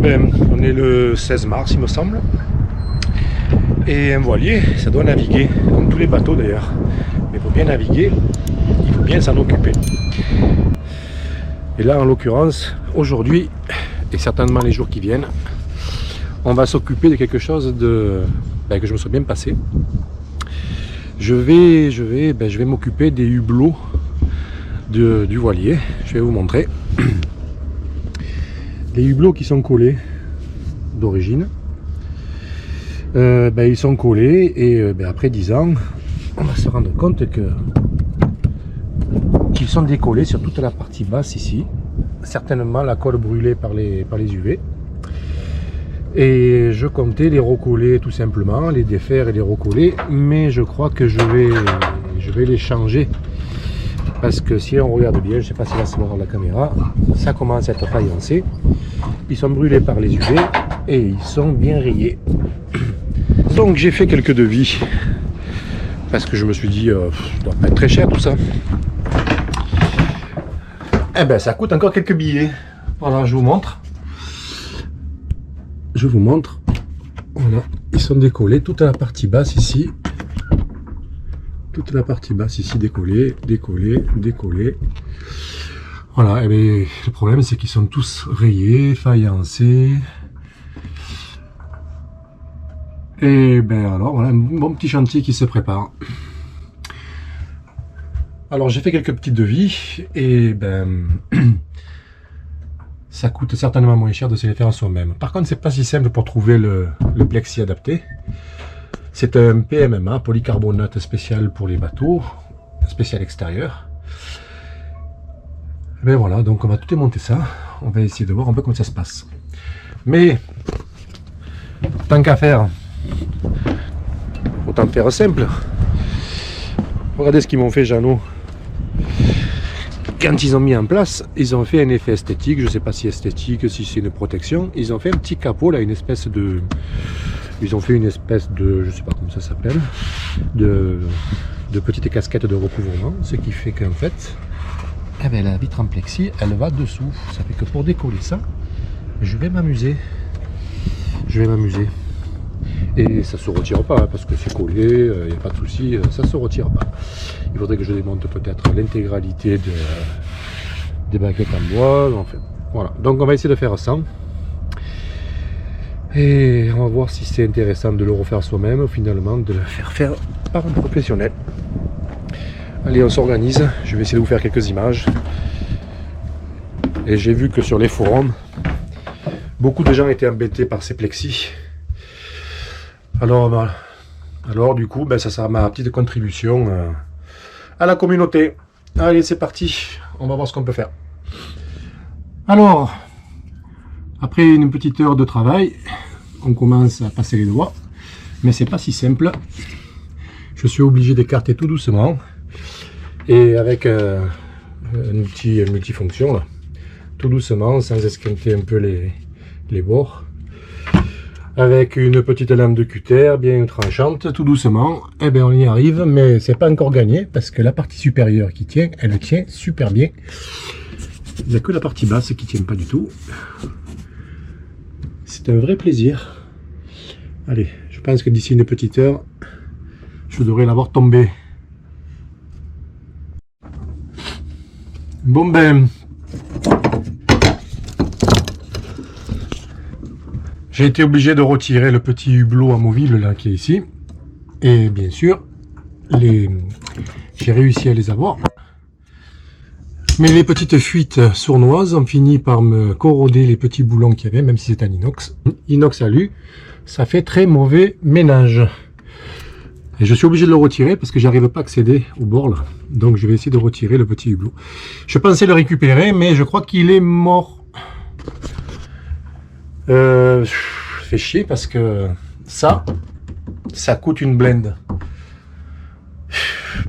ben, on est le 16 mars il me semble. Et un voilier, ça doit naviguer, comme tous les bateaux d'ailleurs. Mais pour bien naviguer, il faut bien s'en occuper. Et là en l'occurrence, aujourd'hui, et certainement les jours qui viennent, on va s'occuper de quelque chose de, que je me suis bien passé. Je vais m'occuper des hublots du voilier. Je vais vous montrer. Les hublots qui sont collés d'origine, ils sont collés et après 10 ans, on va se rendre compte qu'ils sont décollés sur toute la partie basse ici. Certainement la colle brûlée par les UV. Et je comptais les recoller tout simplement, les défaire et les recoller, mais je crois que je vais les changer. Parce que si on regarde bien, je ne sais pas si là c'est voir la caméra, ça commence à être faïencé. Ils sont brûlés par les UV et ils sont bien rayés. Donc j'ai fait quelques devis. Parce que je me suis dit, ça doit pas être très cher tout ça. Eh ben ça coûte encore quelques billets. Voilà, je vous montre. Je vous montre. Voilà, ils sont décollés. Toute la partie basse ici. Toute la partie basse ici décollée, décollée, décollée. Voilà, et bien, le problème c'est qu'ils sont tous rayés, faïencés. Et ben alors voilà, un bon petit chantier qui se prépare. Alors j'ai fait quelques petits devis et ben ça coûte certainement moins cher de se les faire à soi-même. Par contre c'est pas si simple pour trouver le plexi adapté. C'est un PMMA, polycarbonate spécial pour les bateaux, spécial extérieur. Ben voilà, donc on va tout démonter ça. On va essayer de voir un peu comment ça se passe. Mais tant qu'à faire, autant faire simple. Regardez ce qu'ils m'ont fait, Jeannot. Quand ils ont mis en place, ils ont fait un effet esthétique. Je ne sais pas si esthétique, si c'est une protection. Ils ont fait un petit capot là, une espèce de... Ils ont fait une espèce de, je sais pas comment ça s'appelle, de petite casquette de recouvrement, ce qui fait qu'en fait, eh ben, la vitre en plexi, elle va dessous. Ça fait que pour décoller ça, je vais m'amuser. Je vais m'amuser. Et ça se retire pas, hein, parce que c'est collé, il n'y a pas de souci, ça se retire pas. Il faudrait que je démonte peut-être l'intégralité des baguettes en bois. Enfin, voilà. Donc on va essayer de faire ça. Et on va voir si c'est intéressant de le refaire soi-même ou finalement de le faire par un professionnel. Allez, on s'organise. Je vais essayer de vous faire quelques images. Et j'ai vu que sur les forums, beaucoup de gens étaient embêtés par ces plexis. Alors du coup, ça sera ma petite contribution à la communauté. Allez, c'est parti. On va voir ce qu'on peut faire. Alors, après une petite heure de travail, on commence à passer les doigts, mais c'est pas si simple. Je suis obligé d'écarter tout doucement et avec un outil multifonction là, tout doucement, sans esquinter un peu les bords, avec une petite lame de cutter bien tranchante, tout doucement. Et bien on y arrive, mais c'est pas encore gagné parce que la partie supérieure qui tient, elle tient super bien. Il n'y a que la partie basse qui tient pas du tout. C'est un vrai plaisir. Allez, je pense que d'ici une petite heure, je devrais l'avoir tombé. Bon ben, j'ai été obligé de retirer le petit hublot amovible là qui est ici. Et bien sûr, j'ai réussi à les avoir. Mais les petites fuites sournoises ont fini par me corroder les petits boulons qu'il y avait, même si c'est un inox. Inox alu, ça fait très mauvais ménage. Et je suis obligé de le retirer parce que j'arrive pas à accéder au bord là. Donc je vais essayer de retirer le petit hublot. Je pensais le récupérer, mais je crois qu'il est mort. Fait chier parce que ça coûte une blinde.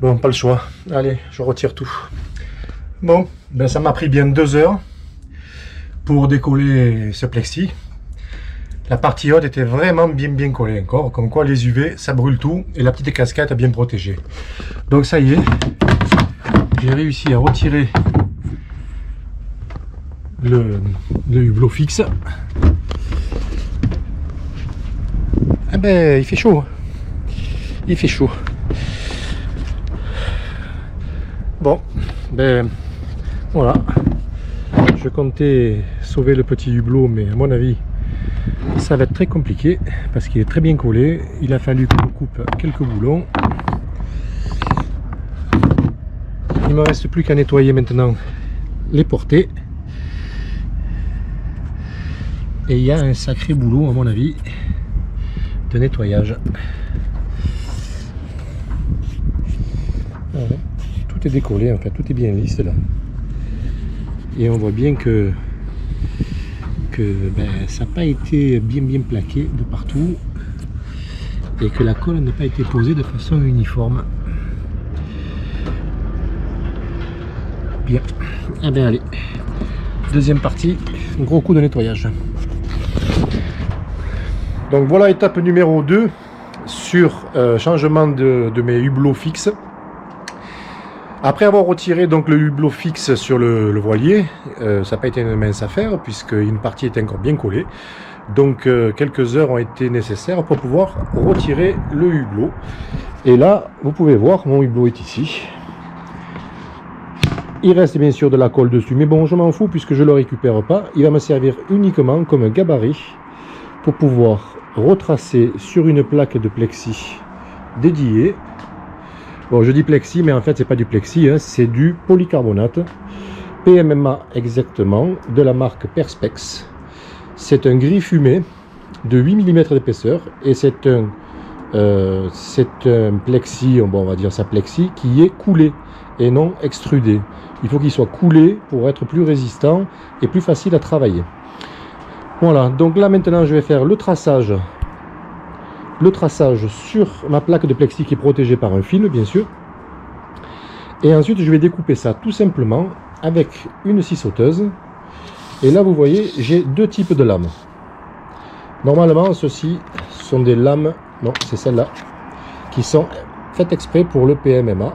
Bon, pas le choix. Allez, je retire tout. Bon, ben ça m'a pris bien 2 heures pour décoller ce plexi. La partie haute était vraiment bien collée encore, comme quoi les UV ça brûle tout et la petite casquette a bien protégé. Donc ça y est, j'ai réussi à retirer le hublot fixe. Ah ben, il fait chaud. Il fait chaud. Bon, ben voilà. Je comptais sauver le petit hublot, mais à mon avis, ça va être très compliqué parce qu'il est très bien collé. Il a fallu qu'on coupe quelques boulons. Il me reste plus qu'à nettoyer maintenant les portées. Et il y a un sacré boulot, à mon avis, de nettoyage. Voilà. Tout est décollé, en fait, tout est bien lisse là. Et on voit bien que ben, ça n'a pas été bien plaqué de partout et que la colle n'a pas été posée de façon uniforme. Bien. Ah ben allez, deuxième partie, gros coup de nettoyage. Donc voilà, étape numéro 2 sur changement de mes hublots fixes. Après avoir retiré donc le hublot fixe sur le voilier, ça n'a pas été une mince affaire puisqu'une partie était encore bien collée. Donc quelques heures ont été nécessaires pour pouvoir retirer le hublot. Et là, vous pouvez voir, mon hublot est ici. Il reste bien sûr de la colle dessus, mais bon, je m'en fous puisque je ne le récupère pas. Il va me servir uniquement comme un gabarit pour pouvoir retracer sur une plaque de plexi dédiée. Bon, je dis plexi, mais en fait, c'est pas du plexi, hein, c'est du polycarbonate. PMMA exactement, de la marque Perspex. C'est un gris fumé de 8 mm d'épaisseur et c'est un plexi, bon, on va dire ça plexi, qui est coulé et non extrudé. Il faut qu'il soit coulé pour être plus résistant et plus facile à travailler. Voilà, donc là maintenant je vais faire le traçage sur ma plaque de plexi qui est protégée par un fil bien sûr, et ensuite je vais découper ça tout simplement avec une scie sauteuse. Et là vous voyez, j'ai deux types de lames. Normalement ceux-ci sont des lames, non c'est celle-là, qui sont faites exprès pour le PMMA,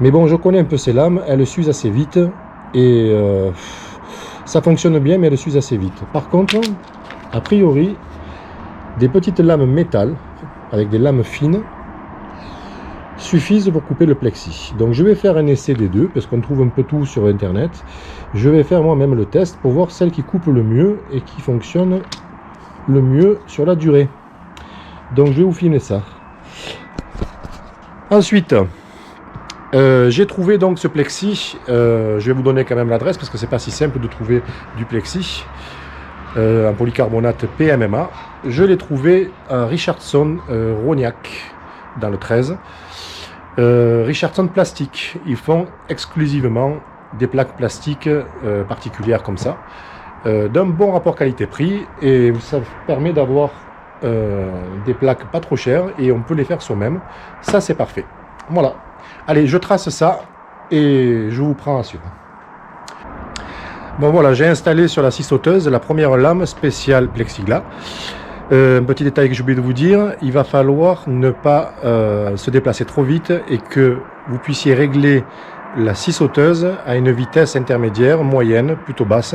mais bon, je connais un peu ces lames, elles s'usent assez vite et ça fonctionne bien, mais elles s'usent assez vite. Par contre, a priori, des petites lames métal avec des lames fines suffisent pour couper le plexi. Donc je vais faire un essai des deux parce qu'on trouve un peu tout sur internet. Je vais faire moi-même le test pour voir celle qui coupe le mieux et qui fonctionne le mieux sur la durée. Donc je vais vous filmer ça. Ensuite, j'ai trouvé donc ce plexi. Je vais vous donner quand même l'adresse parce que c'est pas si simple de trouver du plexi en polycarbonate PMMA. Je l'ai trouvé à Richardson Rognac dans le 13. Richardson Plastique, ils font exclusivement des plaques plastiques particulières comme ça, d'un bon rapport qualité-prix, et ça permet d'avoir des plaques pas trop chères et on peut les faire soi-même. Ça c'est parfait. Voilà. Allez, je trace ça et je vous prends à suivre. Bon voilà, j'ai installé sur la scie sauteuse la première lame spéciale plexiglas. Un petit détail que j'ai oublié de vous dire, il va falloir ne pas se déplacer trop vite et que vous puissiez régler la scie sauteuse à une vitesse intermédiaire, moyenne, plutôt basse,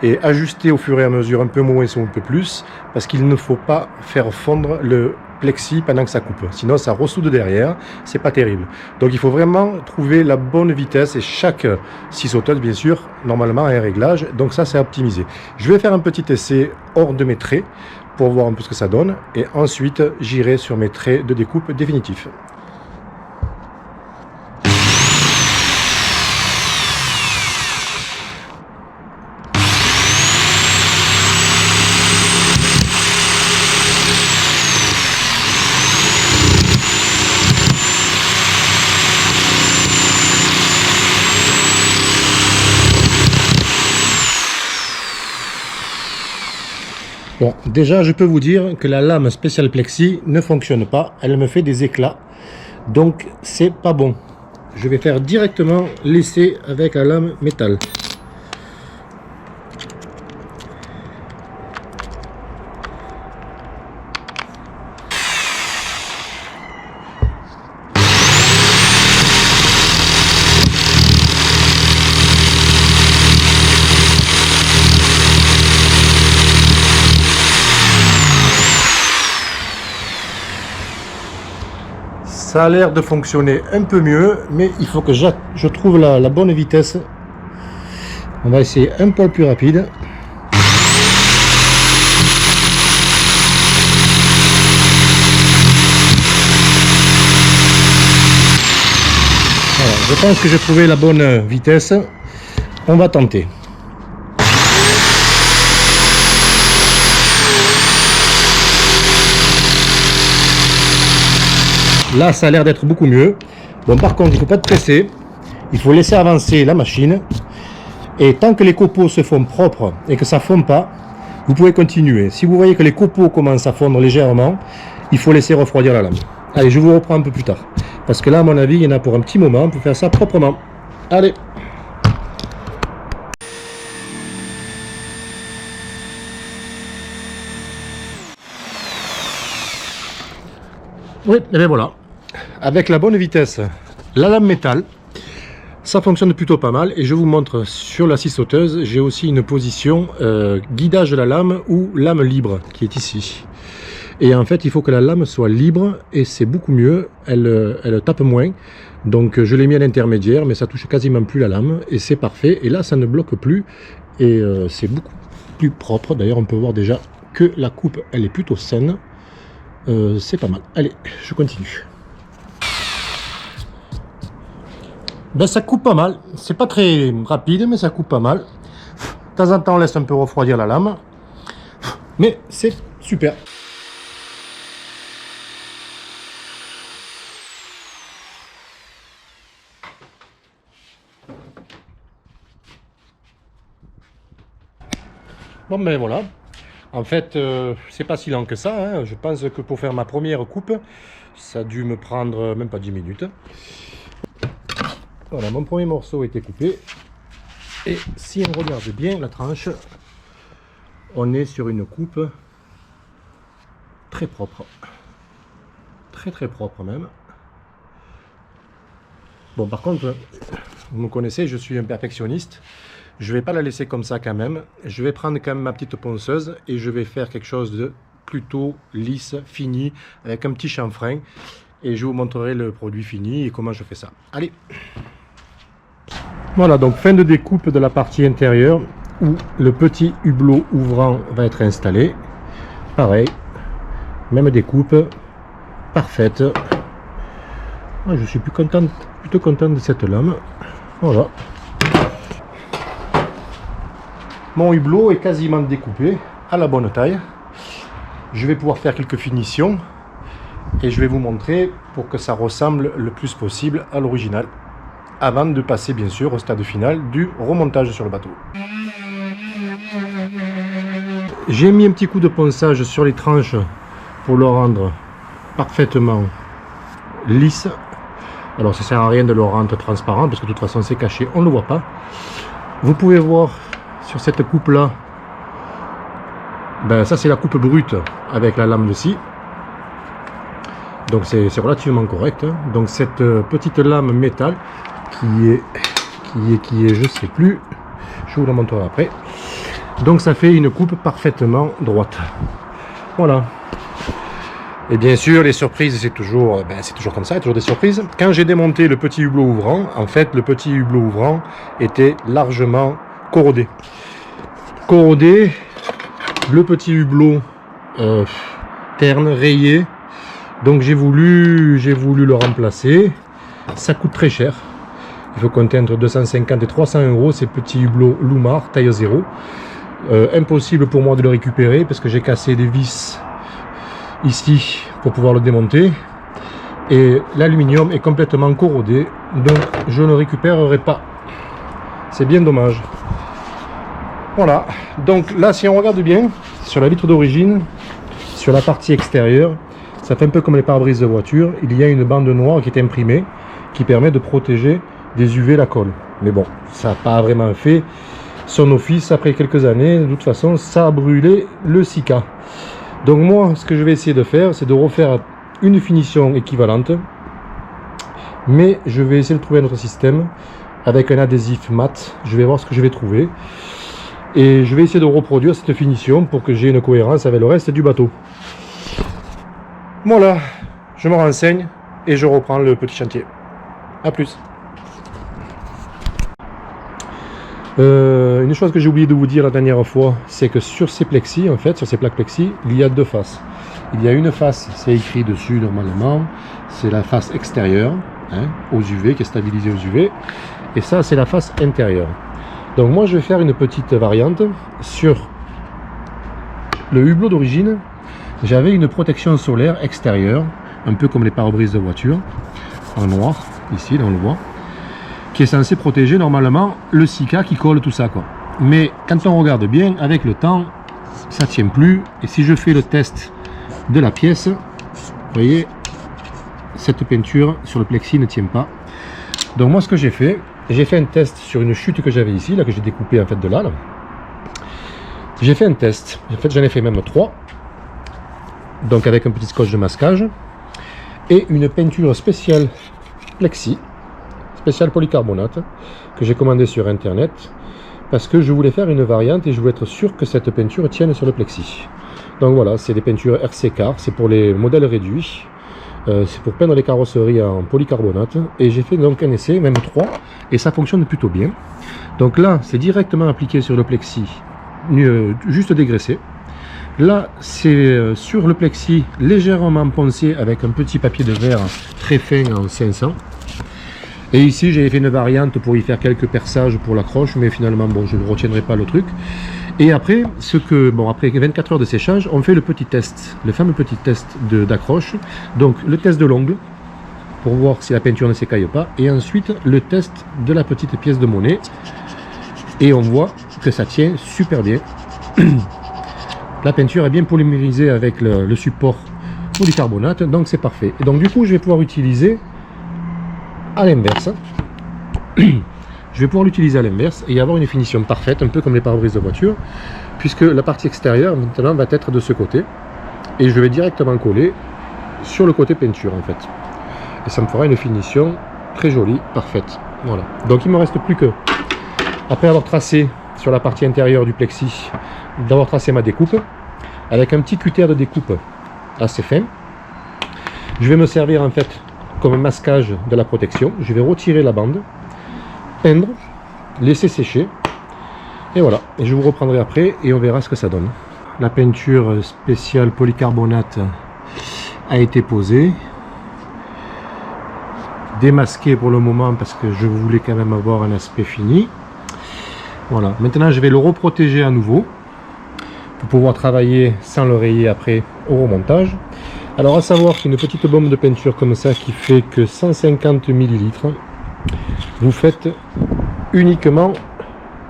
et ajuster au fur et à mesure un peu moins ou un peu plus, parce qu'il ne faut pas faire fondre le plexi pendant que ça coupe, sinon ça ressoude derrière, c'est pas terrible. Donc il faut vraiment trouver la bonne vitesse et chaque scie sauteuse bien sûr normalement a un réglage, donc ça c'est optimisé. Je vais faire un petit essai hors de mes traits pour voir un peu ce que ça donne et ensuite j'irai sur mes traits de découpe définitifs. Bon, déjà je peux vous dire que la lame spéciale plexi ne fonctionne pas, elle me fait des éclats, donc c'est pas bon. Je vais faire directement l'essai avec la lame métal. Ça a l'air de fonctionner un peu mieux, mais il faut que je trouve la bonne vitesse. On va essayer un poil plus rapide. Voilà, je pense que j'ai trouvé la bonne vitesse. On va tenter. Là, ça a l'air d'être beaucoup mieux. Bon, par contre, il ne faut pas être pressé. Il faut laisser avancer la machine. Et tant que les copeaux se font propres et que ça ne fond pas, vous pouvez continuer. Si vous voyez que les copeaux commencent à fondre légèrement, il faut laisser refroidir la lame. Allez, je vous reprends un peu plus tard. Parce que là, à mon avis, il y en a pour un petit moment pour faire ça proprement. Allez. Oui, et bien voilà. Avec la bonne vitesse, la lame métal, ça fonctionne plutôt pas mal. Et je vous montre sur la scie sauteuse, j'ai aussi une position guidage de la lame ou lame libre qui est ici. Et en fait, il faut que la lame soit libre et c'est beaucoup mieux. Elle tape moins. Donc je l'ai mis à l'intermédiaire, mais ça touche quasiment plus la lame et c'est parfait. Et là, ça ne bloque plus et c'est beaucoup plus propre. D'ailleurs, on peut voir déjà que la coupe, elle est plutôt saine. C'est pas mal. Allez, je continue. Ben, ça coupe pas mal. C'est pas très rapide, mais ça coupe pas mal. De temps en temps, on laisse un peu refroidir la lame. Mais c'est super. Bon ben voilà. En fait, c'est pas si lent que ça, hein. Je pense que pour faire ma première coupe, ça a dû me prendre même pas 10 minutes. Voilà, mon premier morceau a été coupé. Et si on regarde bien la tranche, on est sur une coupe très propre. Très très propre même. Bon, par contre, vous me connaissez, je suis un perfectionniste. Je vais pas la laisser comme ça quand même. Je vais prendre quand même ma petite ponceuse et je vais faire quelque chose de plutôt lisse, fini, avec un petit chanfrein. Et je vous montrerai le produit fini et comment je fais ça. Allez. Voilà, donc fin de découpe de la partie intérieure où le petit hublot ouvrant va être installé. Pareil, même découpe, parfaite. Je suis plutôt content de cette lame. Voilà. Mon hublot est quasiment découpé à la bonne taille. Je vais pouvoir faire quelques finitions et je vais vous montrer pour que ça ressemble le plus possible à l'original avant de passer bien sûr au stade final du remontage sur le bateau. J'ai mis un petit coup de ponçage sur les tranches pour le rendre parfaitement lisse. Alors ça sert à rien de le rendre transparent parce que de toute façon c'est caché, on ne le voit pas. Vous pouvez voir sur cette coupe là, ben ça c'est la coupe brute avec la lame de scie, donc c'est relativement correct, hein. Donc cette petite lame métal qui est je sais plus, je vous la montrerai après. Donc ça fait une coupe parfaitement droite. Voilà. Et bien sûr les surprises c'est toujours comme ça, il y a toujours des surprises. Quand j'ai démonté le petit hublot ouvrant, en fait le petit hublot ouvrant était largement corrodé. Le petit hublot terne, rayé. Donc j'ai voulu le remplacer. Ça coûte très cher. Il faut compter entre 250 et 300 euros ces petits hublots Loumar taille 0. Impossible pour moi de le récupérer parce que j'ai cassé des vis ici pour pouvoir le démonter. Et l'aluminium est complètement corrodé. Donc je ne récupérerai pas. C'est bien dommage. Voilà, donc là si on regarde bien, sur la vitre d'origine, sur la partie extérieure, ça fait un peu comme les pare-brises de voiture, il y a une bande noire qui est imprimée, qui permet de protéger des UV la colle. Mais bon, ça n'a pas vraiment fait son office après quelques années, de toute façon ça a brûlé le Sika. Donc moi, ce que je vais essayer de faire, c'est de refaire une finition équivalente, mais je vais essayer de trouver un autre système, avec un adhésif mat, je vais voir ce que je vais trouver. Et je vais essayer de reproduire cette finition pour que j'ai une cohérence avec le reste du bateau. Voilà, je me renseigne et je reprends le petit chantier. A plus. Une chose que j'ai oublié de vous dire la dernière fois, c'est que sur ces plexis, en fait, sur ces plaques plexis, il y a deux faces. Il y a une face, c'est écrit dessus normalement, c'est la face extérieure, hein, aux UV, qui est stabilisée aux UV, et ça c'est la face intérieure. Donc moi je vais faire une petite variante sur le hublot d'origine. J'avais une protection solaire extérieure, un peu comme les pare-brises de voiture, en noir, ici là on le voit, qui est censé protéger normalement le Sika qui colle tout ça, quoi. Mais quand on regarde bien, avec le temps, ça tient plus, et si je fais le test de la pièce, vous voyez, cette peinture sur le plexi ne tient pas. Donc moi ce que j'ai fait un test sur une chute que j'avais ici, là, que j'ai découpé en fait de là. J'ai fait un test, en fait j'en ai fait même 3, donc avec un petit scotch de masquage et une peinture spéciale plexi, spéciale polycarbonate, que j'ai commandé sur internet parce que je voulais faire une variante et je voulais être sûr que cette peinture tienne sur le plexi. Donc voilà, c'est des peintures RC Car, c'est pour les modèles réduits, c'est pour peindre les carrosseries en polycarbonate, et j'ai fait donc un essai, même 3, et ça fonctionne plutôt bien. Donc là, c'est directement appliqué sur le plexi, juste dégraissé. Là, c'est sur le plexi légèrement poncé avec un petit papier de verre très fin en 500. Et ici, j'ai fait une variante pour y faire quelques perçages pour l'accroche, mais finalement, bon, je ne retiendrai pas le truc. Et après, après 24 heures de séchage, on fait le petit test, le fameux petit test d'accroche. Donc, le test de l'ongle, pour voir si la peinture ne s'écaille pas. Et ensuite, le test de la petite pièce de monnaie. Et on voit que ça tient super bien. La peinture est bien polymérisée avec le support polycarbonate, donc c'est parfait. Et donc, du coup, je vais pouvoir utiliser à l'inverse. Je vais pouvoir l'utiliser à l'inverse et avoir une finition parfaite, un peu comme les pare-brises de voiture, puisque la partie extérieure maintenant va être de ce côté et je vais directement coller sur le côté peinture en fait. Et ça me fera une finition très jolie, parfaite. Voilà. Donc il ne me reste plus que, après avoir tracé sur la partie intérieure du plexi, d'avoir tracé ma découpe avec un petit cutter de découpe assez fin. Je vais me servir en fait comme masquage de la protection. Je vais retirer la bande, peindre, laisser sécher, et voilà. Et je vous reprendrai après et on verra ce que ça donne. La peinture spéciale polycarbonate a été posée, démasquée pour le moment parce que je voulais quand même avoir un aspect fini. Voilà. Maintenant, je vais le reprotéger à nouveau pour pouvoir travailler sans le rayer après au remontage. Alors à savoir qu'une petite bombe de peinture comme ça qui fait que 150 ml, vous faites uniquement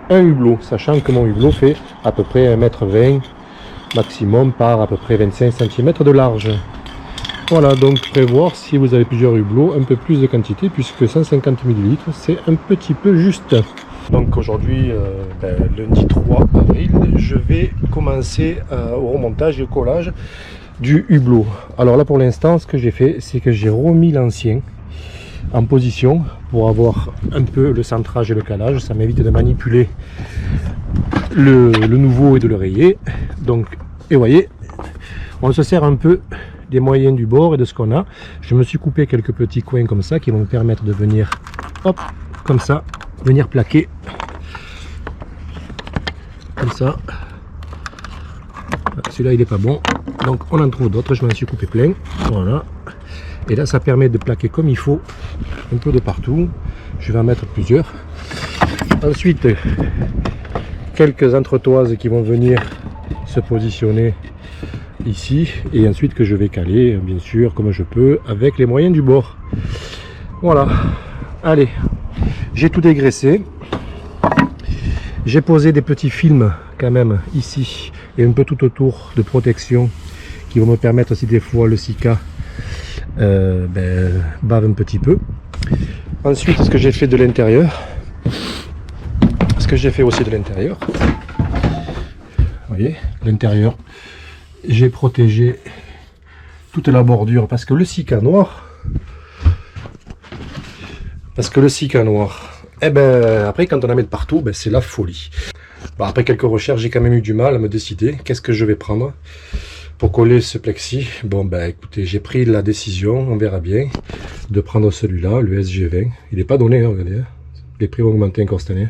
un hublot, sachant que mon hublot fait à peu près 1,20 m maximum par à peu près 25 cm de large. Voilà, donc prévoir si vous avez plusieurs hublots un peu plus de quantité, puisque 150 ml c'est un petit peu juste. Donc aujourd'hui, lundi 3 avril, je vais commencer au remontage et au collage du hublot. Alors là pour l'instant, ce que j'ai fait, c'est que j'ai remis l'ancien en position pour avoir un peu le centrage et le calage. Ça m'évite de manipuler le nouveau et de le rayer. Donc, et voyez, on se sert un peu des moyens du bord et de ce qu'on a. Je me suis coupé quelques petits coins comme ça qui vont me permettre de venir, hop, comme ça, venir plaquer comme ça. Celui-là il est pas bon, donc on en trouve d'autres. Je m'en suis coupé plein, voilà. Et là ça permet de plaquer comme il faut un peu de partout. Je vais en mettre plusieurs. Ensuite quelques entretoises qui vont venir se positionner ici, et ensuite que je vais caler bien sûr comme je peux avec les moyens du bord. Voilà, allez, j'ai tout dégraissé, j'ai posé des petits films quand même ici et un peu tout autour de protection qui vont me permettre, si des fois le Sika bave un petit peu. Ensuite, ce que j'ai fait de l'intérieur, ce que j'ai fait aussi de l'intérieur, vous voyez, l'intérieur, j'ai protégé toute la bordure parce que le Sika noir, après quand on en met de partout, c'est la folie. Bon, après quelques recherches, j'ai quand même eu du mal à me décider qu'est-ce que je vais prendre. pour coller ce plexi. Bon ben écoutez, j'ai pris la décision, on verra bien, de prendre celui-là, le SG20. Il n'est pas donné, hein, regardez, hein. Les prix vont augmenter encore cette année.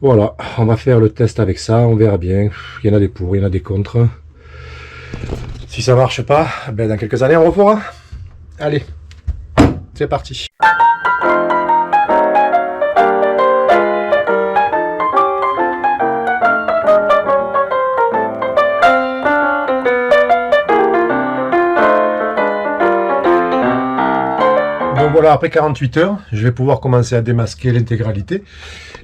Voilà, on va faire le test avec ça, on verra bien. Il y en a des pour, il y en a des contre. Si ça marche pas, ben dans quelques années on refera. Allez, c'est parti. Donc voilà, après 48 heures, je vais pouvoir commencer à démasquer l'intégralité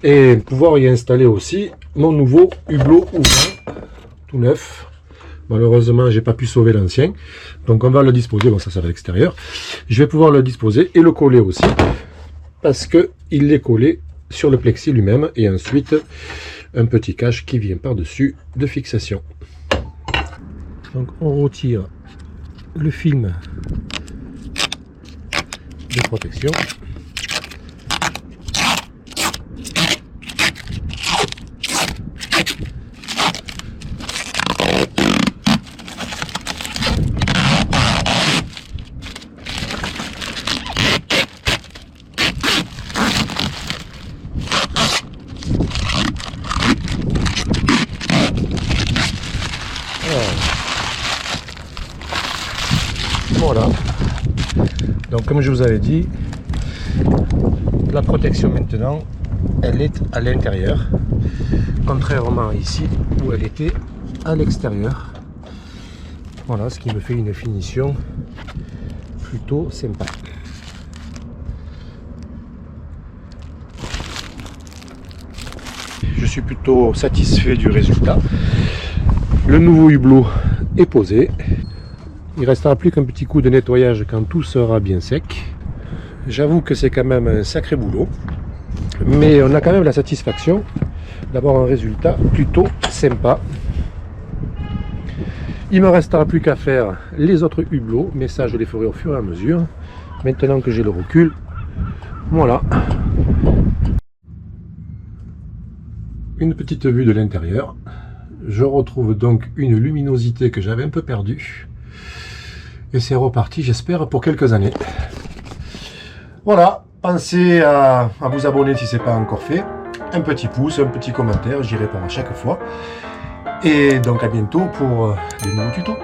et pouvoir y installer aussi mon nouveau hublot ouvrant, tout neuf. Malheureusement, j'ai pas pu sauver l'ancien, donc on va le disposer. Bon, ça va à l'extérieur. Je vais pouvoir le disposer et le coller aussi, parce que il est collé sur le plexi lui-même, et ensuite un petit cache qui vient par-dessus de fixation. Donc on retire le film de protection. Voilà. Donc comme je vous avais dit, la protection maintenant, elle est à l'intérieur, contrairement à ici où elle était à l'extérieur. Voilà, ce qui me fait une finition plutôt sympa. Je suis plutôt satisfait du résultat. Le nouveau hublot est posé. Il ne restera plus qu'un petit coup de nettoyage quand tout sera bien sec. J'avoue que c'est quand même un sacré boulot, mais on a quand même la satisfaction d'avoir un résultat plutôt sympa. Il me restera plus qu'à faire les autres hublots, mais ça je les ferai au fur et à mesure. Maintenant que j'ai le recul, voilà. Une petite vue de l'intérieur. Je retrouve donc une luminosité que j'avais un peu perdue. Et c'est reparti, j'espère, pour quelques années. Voilà, pensez à vous abonner si ce n'est pas encore fait. Un petit pouce, un petit commentaire, j'y réponds à chaque fois. Et donc à bientôt pour des nouveaux tutos.